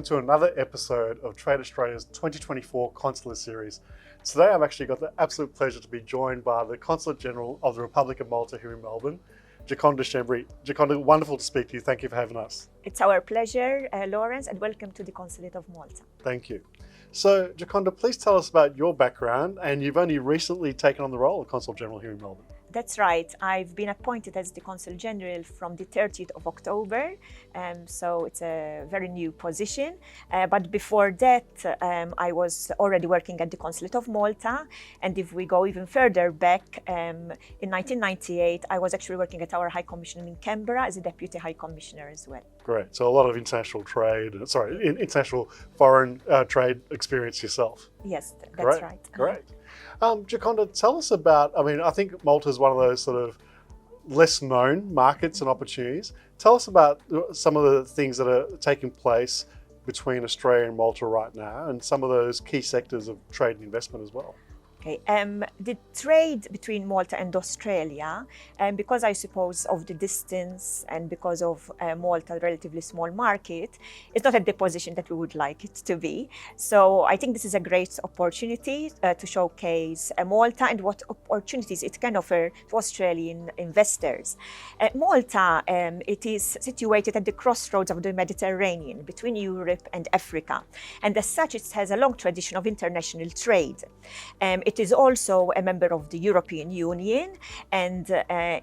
welcome to another episode of Trade Australia's 2024 Consulate series. Today I've actually got the absolute pleasure to be joined by the Consulate General of the Republic of Malta here in Melbourne, Gioconda Schembri. Gioconda, wonderful to speak to you. Thank you for having us. It's our pleasure, Lawrence, and welcome to the Consulate of Malta. Thank you. So, Gioconda, please tell us about your background, and you've only recently taken on the role of Consul General here in Melbourne. That's right. I've been appointed as the Consul General from the 30th of October, so it's a very new position. But before that, I was already working at the Consulate of Malta. And if we go even further back, in 1998, I was actually working at our High Commission in Canberra as a Deputy High Commissioner as well. Great. So a lot of international trade, international foreign trade experience yourself. Yes, that's right. Great. Giaconda, tell us about, I think Malta is one of those sort of less known markets and opportunities. Tell us about some of the things that are taking place between Australia and Malta right now and some of those key sectors of trade and investment as well. Okay. The trade between Malta and Australia, because I suppose of the distance and because of Malta, a relatively small market, is not at the position that we would like it to be. So I think this is a great opportunity to showcase Malta and what opportunities it can offer to Australian investors. Malta, it is situated at the crossroads of the Mediterranean between Europe and Africa. And as such, it has a long tradition of international trade. It is also a member of the European Union, and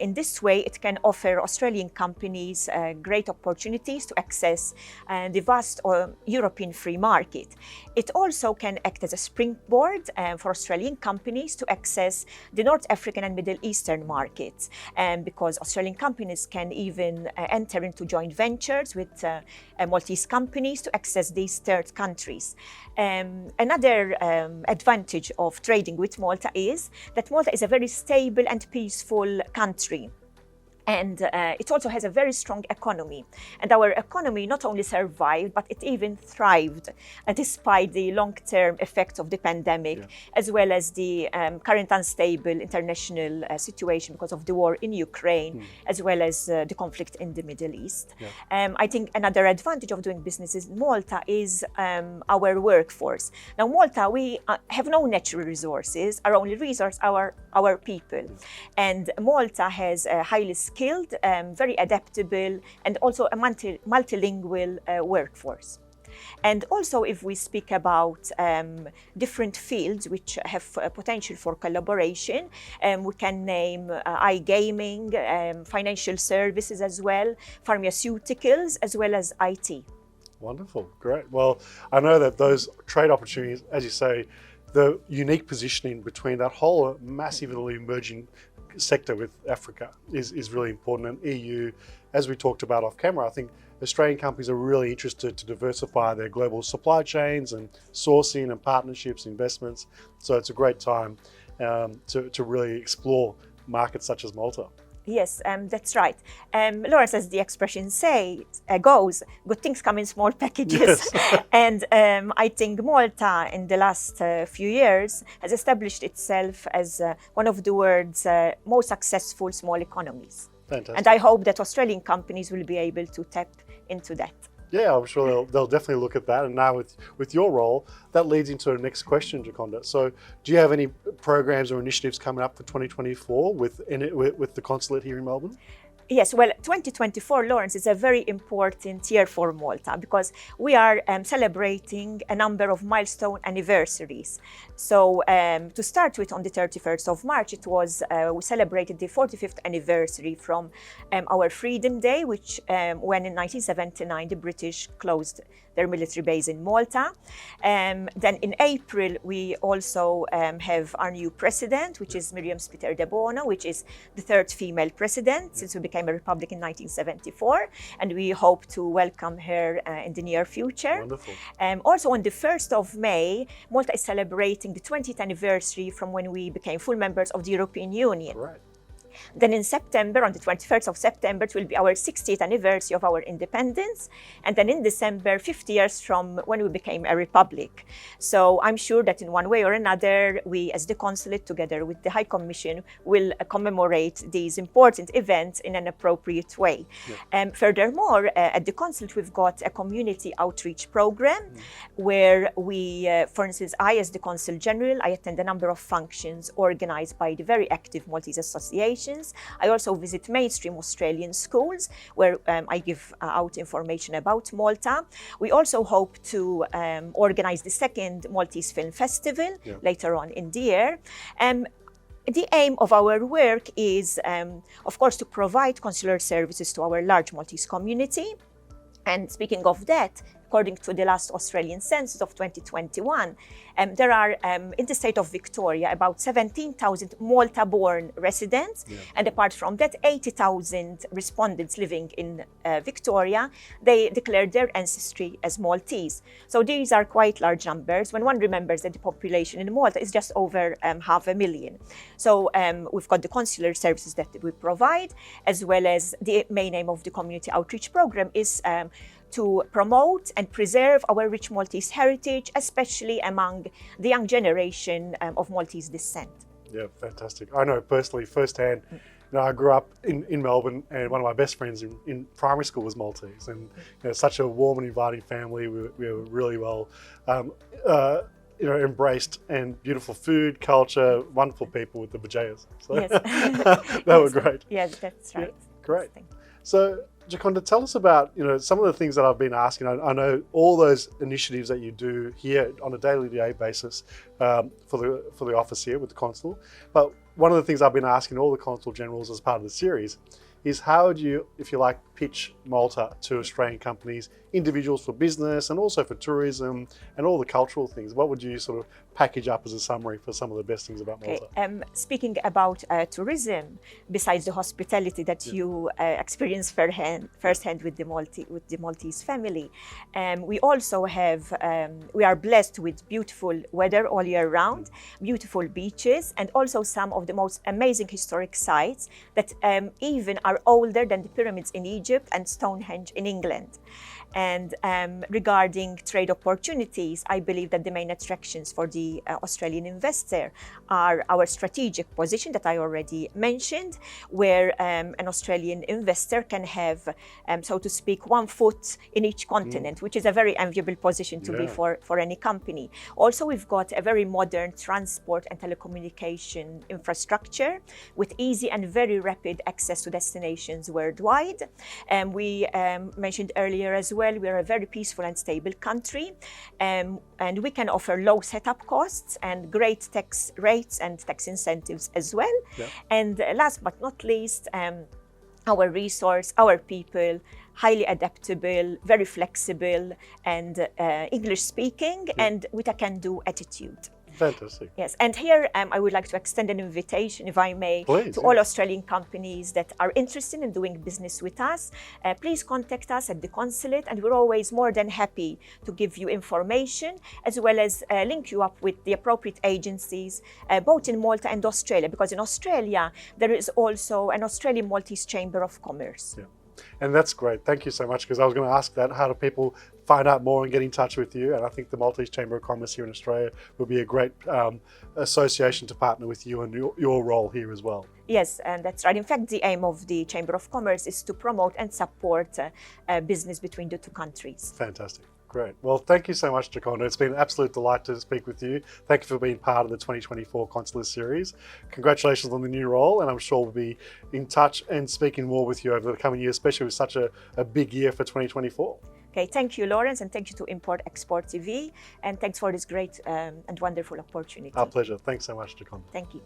in this way it can offer Australian companies great opportunities to access the vast European free market. It also can act as a springboard for Australian companies to access the North African and Middle Eastern markets, because Australian companies can even enter into joint ventures with Maltese companies to access these third countries. Another advantage of trading with Malta is that Malta is a very stable and peaceful country. And it also has a very strong economy. And our economy not only survived, but it even thrived despite the long-term effects of the pandemic, as well as the current unstable international situation because of the war in Ukraine, as well as the conflict in the Middle East. I think another advantage of doing business in Malta is our workforce. Now, Malta, we have no natural resources. Our only resource are our people. And Malta has a highly skilled, very adaptable, and also a multilingual workforce. And also, if we speak about different fields which have potential for collaboration, we can name iGaming, financial services as well, pharmaceuticals, as well as IT. Wonderful, great. Well, I know that those trade opportunities, as you say, the unique positioning between that whole massively emerging sector with Africa is really important. And EU, as we talked about off camera, I think Australian companies are really interested to diversify their global supply chains and sourcing and partnerships, investments. So it's a great time to really explore markets such as Malta. Yes, that's right. Lawrence, as the expression goes, good things come in small packages. Yes. And I think Malta, in the last few years, has established itself as one of the world's most successful small economies. Fantastic. And I hope that Australian companies will be able to tap into that. Yeah, I'm sure they'll definitely look at that. And now with your role, that leads into the next question, Giaconda. So do you have any programs or initiatives coming up for 2024 with the consulate here in Melbourne? Yes, well, 2024, Lawrence, is a very important year for Malta because we are celebrating a number of milestone anniversaries. So to start with, on the 31st of March, we celebrated the 45th anniversary from our Freedom Day, which when in 1979 the British closed their military base in Malta. Then in April, we also have our new president, which is Miriam Spiter de Bono, which is the third female president since we became a republic in 1974. And we hope to welcome her in the near future. Wonderful. Also on the 1st of May, Malta is celebrating the 20th anniversary from when we became full members of the European Union. Right. Then in September, on the 21st of September, it will be our 60th anniversary of our independence. And then in December, 50 years from when we became a republic. So I'm sure that in one way or another, we as the Consulate, together with the High Commission, will commemorate these important events in an appropriate way. Yeah. Furthermore, at the Consulate, we've got a community outreach program where we, for instance, I as the Consul General, I attend a number of functions organized by the very active Maltese associations. I also visit mainstream Australian schools where I give out information about Malta. We also hope to organize the second Maltese Film Festival later on in the year. The aim of our work is, of course, to provide consular services to our large Maltese community. And speaking of that, according to the last Australian census of 2021, there are in the state of Victoria about 17,000 Malta-born residents, and apart from that, 80,000 respondents living in Victoria. They declared their ancestry as Maltese. So these are quite large numbers when one remembers that the population in Malta is just over 500,000. So we've got the consular services that we provide, as well as the main aim of the community outreach program is to promote and preserve our rich Maltese heritage, especially among the young generation of Maltese descent. Yeah, fantastic. I know personally, firsthand, I grew up in Melbourne, and one of my best friends in primary school was Maltese, and such a warm and inviting family. We were really well embraced, and beautiful food, culture, wonderful people with the bajajas. So yes. They were great. Yes, that's right. Yeah, great. So, Giaconda, tell us about some of the things that I've been asking. I know all those initiatives that you do here on a day-to-day basis for the office here with the consul. But one of the things I've been asking all the consul generals as part of the series is how do you, if you like, pitch Malta to Australian companies, individuals for business and also for tourism and all the cultural things? What would you sort of package up as a summary for some of the best things about Malta? Speaking about tourism, besides the hospitality that you experience firsthand with the Maltese family, we also have, we are blessed with beautiful weather all year round, beautiful beaches, and also some of the most amazing historic sites that even are older than the pyramids in Egypt and Stonehenge in England. And regarding trade opportunities, I believe that the main attractions for the Australian investor are our strategic position that I already mentioned, where an Australian investor can have, so to speak, one foot in each continent, which is a very enviable position to be for any company. Also, we've got a very modern transport and telecommunication infrastructure with easy and very rapid access to destinations worldwide. We mentioned earlier as well, we are a very peaceful and stable country, and we can offer low setup costs and great tax rates and tax incentives as well. And last but not least, our resource, our people, highly adaptable, very flexible, and English speaking, and with a can-do attitude. Fantastic. Yes, and here I would like to extend an invitation, if I may, to all Australian companies that are interested in doing business with us. Please contact us at the Consulate, and we're always more than happy to give you information, as well as link you up with the appropriate agencies, both in Malta and Australia, because in Australia there is also an Australian Maltese Chamber of Commerce. Yeah. And that's great. Thank you so much, because I was going to ask that. How do people find out more and get in touch with you? And I think the Maltese Chamber of Commerce here in Australia would be a great association to partner with you and your role here as well. Yes, and that's right. In fact, the aim of the Chamber of Commerce is to promote and support business between the two countries. Fantastic. Great. Well, thank you so much, Giaconda. It's been an absolute delight to speak with you. Thank you for being part of the 2024 Consulate Series. Congratulations on the new role, and I'm sure we'll be in touch and speaking more with you over the coming year, especially with such a big year for 2024. Okay, thank you, Lawrence, and thank you to Import Export TV, and thanks for this great and wonderful opportunity. Our pleasure. Thanks so much, Giaconda. Thank you.